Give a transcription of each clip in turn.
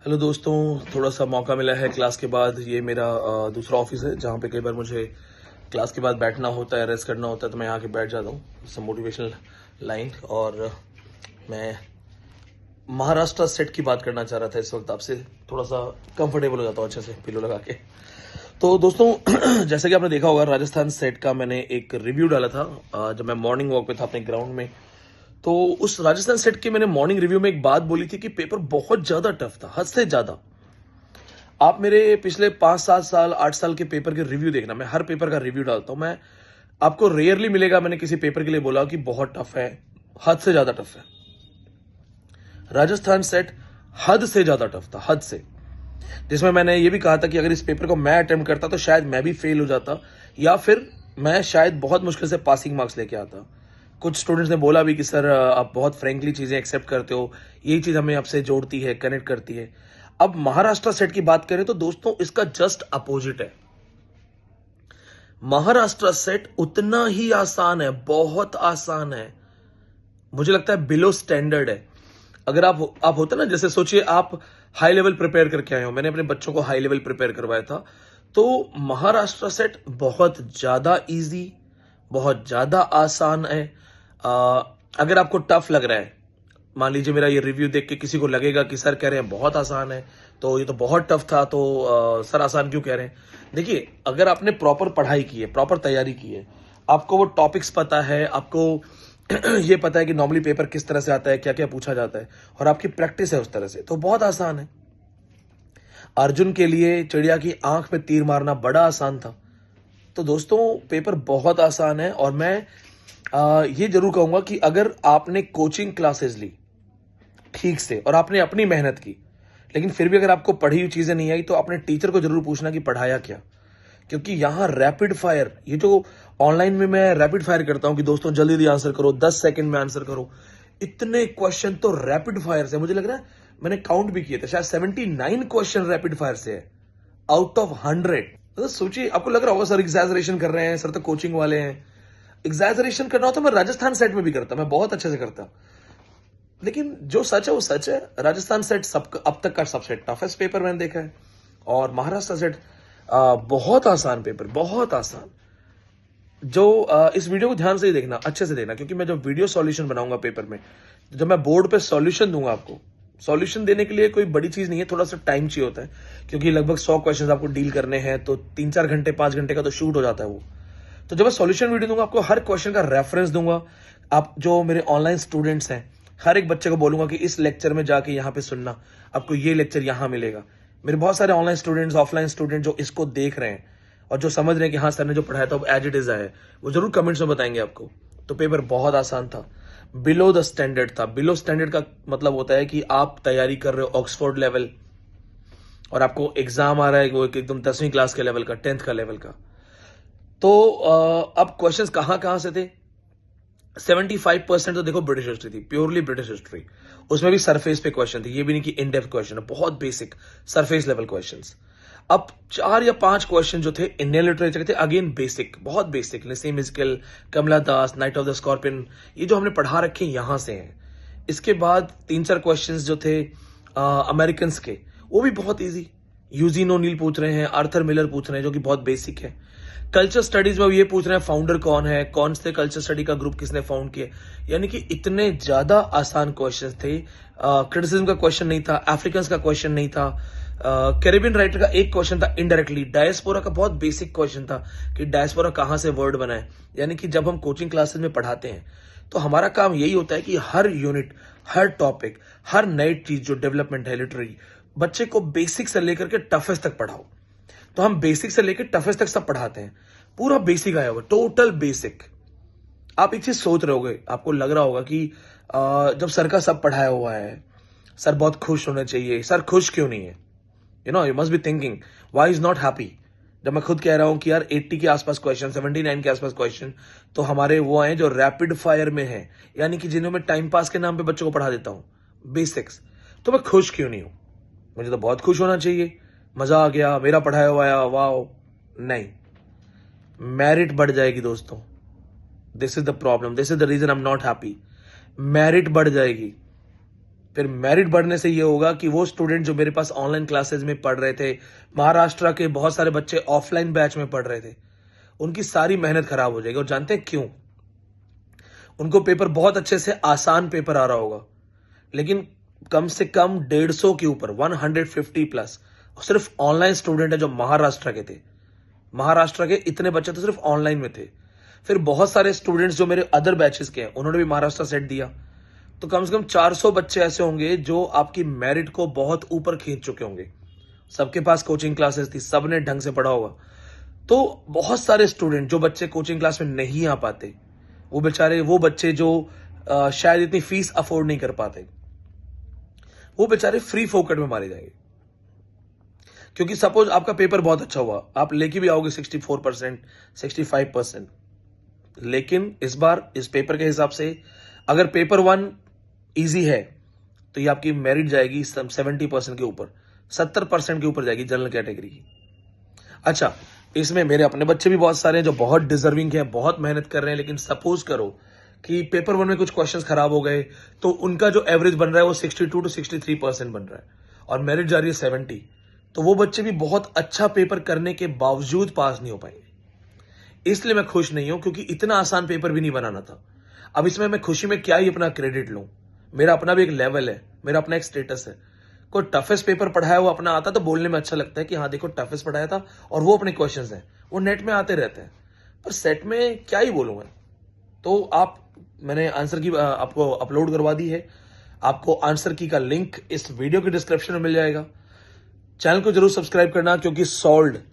Hello दोस्तों, थोड़ा सा मौका मिला है क्लास के बाद। ये मेरा दूसरा ऑफिस है जहाँ पे कई बार मुझे क्लास के बाद बैठना होता है, रेस्ट करना होता है, तो मैं यहाँ के बैठ जाता हूँ। सब मोटिवेशनल लाइन। और मैं महाराष्ट्र सेट की बात करना चाह रहा था इस वक्त आपसे। थोड़ा सा कंफर्टेबल हो जाता हूँ अच्छे से पिलो लगा के। तो दोस्तों जैसे कि आपने देखा होगा, राजस्थान सेट का मैंने एक रिव्यू डाला था जब मैं मॉर्निंग वॉक पे था अपने ग्राउंड में। तो उस राजस्थान सेट के मैंने मॉर्निंग रिव्यू में एक बात बोली थी कि पेपर बहुत ज्यादा टफ था, हद से ज्यादा। आप मेरे पिछले 5-7 साल 8 साल के पेपर के रिव्यू देखना, मैं हर पेपर का रिव्यू डालता हूं। मैं आपको रेयरली मिलेगा मैंने किसी पेपर के लिए बोला कि बहुत टफ है, हद से ज्यादा टफ है। राजस्थान सेट हद से ज्यादा टफ था, हद से। जिसमें मैंने ये भी कहा था कि अगर इस पेपर को मैं अटेम्प्ट करता तो शायद मैं भी फेल हो जाता, या फिर मैं शायद बहुत मुश्किल से पासिंग मार्क्स लेके आता। कुछ स्टूडेंट्स ने बोला भी कि सर आप बहुत फ्रेंकली चीजें एक्सेप्ट करते हो, यही चीज हमें आपसे जोड़ती है, कनेक्ट करती है। अब महाराष्ट्र सेट की बात करें तो दोस्तों इसका जस्ट अपोजिट है। महाराष्ट्र सेट उतना ही आसान है, बहुत आसान है। मुझे लगता है बिलो स्टैंडर्ड है। अगर आप होते ना, जैसे सोचिए आप हाई लेवल प्रिपेयर करके आए हो, मैंने अपने बच्चों को हाई लेवल प्रिपेयर करवाया था। तो महाराष्ट्र सेट बहुत ज्यादा इजी, बहुत ज्यादा आसान है। अगर आपको टफ लग रहा है, मान लीजिए मेरा ये रिव्यू देख के किसी को लगेगा कि सर कह रहे हैं बहुत आसान है, तो ये तो बहुत टफ था, तो सर आसान क्यों कह रहे हैं। देखिए, अगर आपने प्रॉपर पढ़ाई की है, प्रॉपर तैयारी की है, आपको वो टॉपिक्स पता है, आपको ये पता है कि नॉर्मली पेपर किस तरह से आता है, क्या क्या पूछा जाता है, और आपकी प्रैक्टिस है उस तरह से, तो बहुत आसान है। अर्जुन के लिए चिड़िया की आंख में तीर मारना बड़ा आसान था। तो दोस्तों पेपर बहुत आसान है। और मैं ये जरूर कहूंगा कि अगर आपने कोचिंग क्लासेस ली ठीक से और आपने अपनी मेहनत की, लेकिन फिर भी अगर आपको पढ़ी हुई चीजें नहीं आई, तो अपने टीचर को जरूर पूछना कि पढ़ाया क्या। क्योंकि यहां रैपिड फायर, ये जो ऑनलाइन में मैं रैपिड फायर करता हूं कि दोस्तों जल्दी जल्दी आंसर करो, 10 सेकंड में आंसर करो, इतने क्वेश्चन तो रैपिड फायर से, मुझे लग रहा है मैंने काउंट भी किए थे, शायद 79 क्वेश्चन रैपिड फायर से है आउट ऑफ 100। तो सोचिए, आपको लग रहा होगा सर एग्जैजरेशन कर रहे हैं, सर तो कोचिंग वाले हैं। एग्जैजरेशन करना होता मैं राजस्थान सेट में भी करता, मैं बहुत अच्छे से करता। लेकिन जो सच है वो सच है। राजस्थान सेट सब अब तक का सबसे टफेस्ट पेपर मैंने देखा है, और महाराष्ट्र सेट बहुत आसान पेपर, बहुत आसान। जो इस वीडियो को ध्यान से ही देखना, अच्छे से देखना, क्योंकि मैं जब वीडियो सॉल्यूशन बनाऊंगा पेपर में, जब मैं बोर्ड पे सॉल्यूशन दूंगा आपको, सॉल्यूशन देने के लिए कोई बड़ी चीज नहीं है, थोड़ा सा टाइम चाहिए होता है। क्योंकि लगभग 100 क्वेश्चन आपको डील करने हैं, तो 3-4 घंटे 5 घंटे का तो शूट हो जाता है वो। तो जब मैं सॉल्यूशन वीडियो दूंगा, आपको हर क्वेश्चन का रेफरेंस दूंगा। आप जो मेरे ऑनलाइन स्टूडेंट्स हैं, हर एक बच्चे को बोलूंगा कि इस लेक्चर में जाके यहाँ पे सुनना, आपको ये लेक्चर यहाँ मिलेगा। मेरे बहुत सारे ऑनलाइन स्टूडेंट्स, ऑफलाइन स्टूडेंट जो इसको देख रहे हैं और जो समझ रहे हैं कि हाँ सर ने जो पढ़ाया था वो एज इट इज आया है, वो जरूर कमेंट्स में बताएंगे आपको। तो पेपर बहुत आसान था, बिलो द स्टैंडर्ड था। बिलो स्टैंडर्ड का मतलब होता है कि आप तैयारी कर रहे हो ऑक्सफोर्ड लेवल, और आपको एग्जाम आ रहा है वो एकदम 10वीं क्लास के लेवल का, 10th का लेवल का। तो अब क्वेश्चंस कहां कहां से थे। 75% तो देखो ब्रिटिश हिस्ट्री थी, प्योरली ब्रिटिश हिस्ट्री। उसमें भी सरफेस पे क्वेश्चन थे, ये भी नहीं कि इन डेप्थ क्वेश्चन है, बहुत बेसिक सरफेस लेवल क्वेश्चंस। अब 4 या 5 क्वेश्चन जो थे इंडियन लिटरेचर के थे, अगेन बेसिक, बहुत basic. Nissim Ezekiel, Kamala Das, night of the scorpion, ये जो हमने पढ़ा रखे यहां से हैं। इसके बाद 3-4 क्वेश्चंस जो थे अमेरिकन के, वो भी बहुत इजी। यूजीन ओनील पूछ रहे हैं, आर्थर मिलर पूछ रहे हैं, जो कि बहुत बेसिक है। कल्चर स्टडीज में ये पूछ रहे हैं फाउंडर कौन है, कौन से कल्चर स्टडी का ग्रुप किसने फाउंड किया। यानी कि इतने ज्यादा आसान क्वेश्चन थे। क्रिटिसिज्म का क्वेश्चन नहीं था, अफ्रीकन का क्वेश्चन नहीं था, कैरिबियन राइटर का एक क्वेश्चन था इनडायरेक्टली, डायस्पोरा का बहुत बेसिक क्वेश्चन था कि डायस्पोरा कहां से वर्ड बना है। यानी कि जब हम कोचिंग क्लासेस में पढ़ाते हैं, तो हमारा काम यही होता है कि हर यूनिट, हर टॉपिक, हर नई चीज जो डेवलपमेंट है लिटरेरी, बच्चे को बेसिक से लेकर के टफेस्ट तक पढ़ाओ। तो हम बेसिक से लेकर टफेस्ट तक सब पढ़ाते हैं, पूरा बेसिक आया हुआ, टोटल बेसिक। आप एक चीज सोच रहे होगे, आपको लग रहा होगा कि जब सर का सब पढ़ाया हुआ है, सर बहुत खुश होने चाहिए, सर खुश क्यों नहीं है। You must be thinking why is not happy. जब मैं खुद कह रहा हूं कि यार 80 के आसपास क्वेश्चन, 79 के आसपास क्वेश्चन तो हमारे वो हैं जो रैपिड फायर में है, यानी कि जिन्हें मैं टाइम पास के नाम पे बच्चों को पढ़ा देता हूं, बेसिक्स। तो मैं खुश क्यों नहीं हूं। मुझे तो बहुत खुश होना चाहिए, मजा आ गया, मेरा पढ़ाया हुआ आया, वाओ। नहीं, मेरिट बढ़ जाएगी दोस्तों। This is the problem, this is the reason I am not happy. Merit बढ़ जाएगी। फिर मेरिट बढ़ने से ये होगा कि वो स्टूडेंट जो मेरे पास ऑनलाइन क्लासेस में पढ़ रहे थे, महाराष्ट्र के बहुत सारे बच्चे ऑफलाइन बैच में पढ़ रहे थे, उनकी सारी मेहनत खराब हो जाएगी। और जानते हैं क्यों? उनको पेपर बहुत अच्छे से आसान पेपर आ रहा होगा, लेकिन कम से कम 150 के ऊपर 150 प्लस सिर्फ ऑनलाइन स्टूडेंट है जो महाराष्ट्र के थे। महाराष्ट्र के इतने बच्चे तो सिर्फ ऑनलाइन में थे। फिर बहुत सारे स्टूडेंट्स जो मेरे अदर बैचेस के हैं, उन्होंने भी महाराष्ट्र सेट दिया। तो कम से कम 400 बच्चे ऐसे होंगे जो आपकी मेरिट को बहुत ऊपर खींच चुके होंगे। सबके पास कोचिंग क्लासेस थी, सबने ढंग से पढ़ा होगा। तो बहुत सारे स्टूडेंट जो बच्चे कोचिंग क्लास में नहीं आ पाते, वो बेचारे, वो बच्चे जो शायद इतनी फीस अफोर्ड नहीं कर पाते, वो बेचारे फ्री फोकट में मारे जाएंगे। क्योंकि सपोज आपका पेपर बहुत अच्छा हुआ, आप लेके भी आओगे 64%, 65%, लेकिन इस बार इस पेपर के हिसाब से अगर पेपर 1 इजी है तो ये आपकी मेरिट जाएगी 70% के ऊपर, 70% के ऊपर जाएगी जनरल कैटेगरी की। अच्छा, इसमें मेरे अपने बच्चे भी बहुत सारे हैं जो बहुत डिजर्विंग हैं, बहुत मेहनत कर रहे हैं, लेकिन सपोज करो कि पेपर 1 में कुछ क्वेश्चंस खराब हो गए तो उनका जो एवरेज बन रहा है वो 62 to 63% बन रहा है और मेरिट जा रही है 70, तो वो बच्चे भी बहुत अच्छा पेपर करने के बावजूद पास नहीं हो पाएंगे। इसलिए मैं खुश नहीं हूं, क्योंकि इतना आसान पेपर भी नहीं बनाना था। अब इसमें मैं खुशी में क्या ही अपना क्रेडिट लूं, मेरा अपना भी एक लेवल है, मेरा अपना एक स्टेटस है। कोई टफेस्ट पेपर पढ़ाया वो अपना आता तो बोलने में अच्छा लगता है कि हाँ देखो टफेस्ट पढ़ाया था, और वो अपने क्वेश्चंस हैं, वो नेट में आते रहते हैं, पर सेट में क्या ही बोलूं मैं। तो मैंने आंसर की आपको अपलोड करवा दी है। आपको आंसर की का लिंक इस वीडियो के डिस्क्रिप्शन में मिल जाएगा। चैनल को जरूर सब्सक्राइब करना, क्योंकि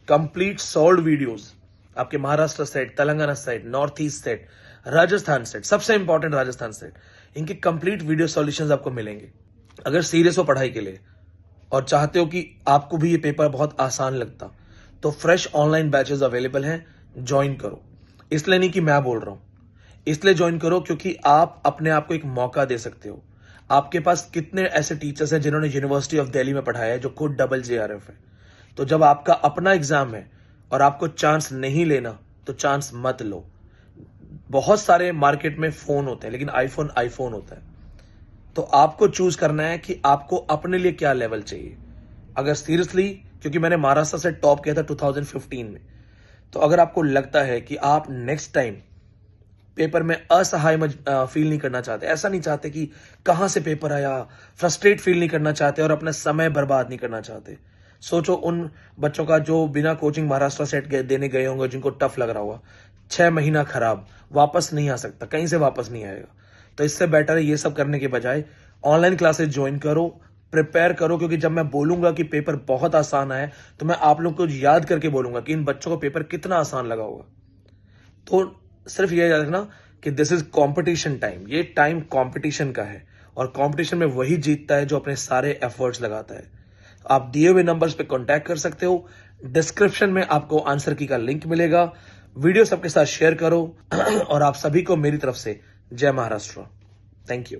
कंप्लीट सॉल्व वीडियोस आपके Maharashtra set, Telangana set, north east set, Rajasthan set, सबसे इंपॉर्टेंट राजस्थान सेट, इनके कंप्लीट वीडियो सॉल्यूशंस आपको मिलेंगे। अगर सीरियस हो पढ़ाई के लिए और चाहते हो कि आपको भी ये पेपर बहुत आसान लगता, तो फ्रेश ऑनलाइन बैचेस अवेलेबल हैं, ज्वाइन करो। इसलिए नहीं कि मैं बोल रहा हूं, इसलिए ज्वाइन करो क्योंकि आप अपने आप को एक मौका दे सकते हो। आपके पास कितने ऐसे टीचर्स हैं जिन्होंने यूनिवर्सिटी ऑफ दिल्ली में पढ़ाया है, जो खुद डबल JRF है। तो जब आपका अपना एग्जाम है और आपको चांस नहीं लेना, तो चांस मत लो। बहुत सारे मार्केट में फोन होते हैं, लेकिन आईफोन होता है। तो आपको चूज करना है कि आपको अपने लिए क्या लेवल चाहिए। अगर सीरियसली, क्योंकि मैंने महाराष्ट्र से टॉप किया था 2015 में, तो अगर आपको लगता है कि आप नेक्स्ट टाइम पेपर में असहाय फील नहीं करना चाहते, ऐसा नहीं चाहते कि कहां से पेपर आया, फ्रस्ट्रेट फील नहीं करना चाहते और अपना समय बर्बाद नहीं करना चाहते, सोचो उन बच्चों का जो बिना कोचिंग महाराष्ट्र सेट देने गए होंगे, जिनको टफ लग रहा होगा, 6 महीना खराब, वापस नहीं आ सकता, कहीं से वापस नहीं आएगा। तो इससे बेटर है ये सब करने के बजाय ऑनलाइन क्लासेस ज्वाइन करो, प्रिपेयर करो, क्योंकि जब मैं बोलूंगा कि पेपर बहुत आसान है, तो मैं आप लोग को याद करके बोलूंगा कि इन बच्चों को पेपर कितना आसान लगा होगा। तो सिर्फ ये याद रखना कि दिस इज कॉम्पिटिशन टाइम, ये टाइम कॉम्पिटिशन का है, और कॉम्पिटिशन में वही जीतता है जो अपने सारे एफर्ट्स लगाता है। आप दिए हुए नंबर्स पे कांटेक्ट कर सकते हो, डिस्क्रिप्शन में आपको आंसर की का लिंक मिलेगा। वीडियो सबके साथ शेयर करो और आप सभी को मेरी तरफ से जय महाराष्ट्र। Thank you.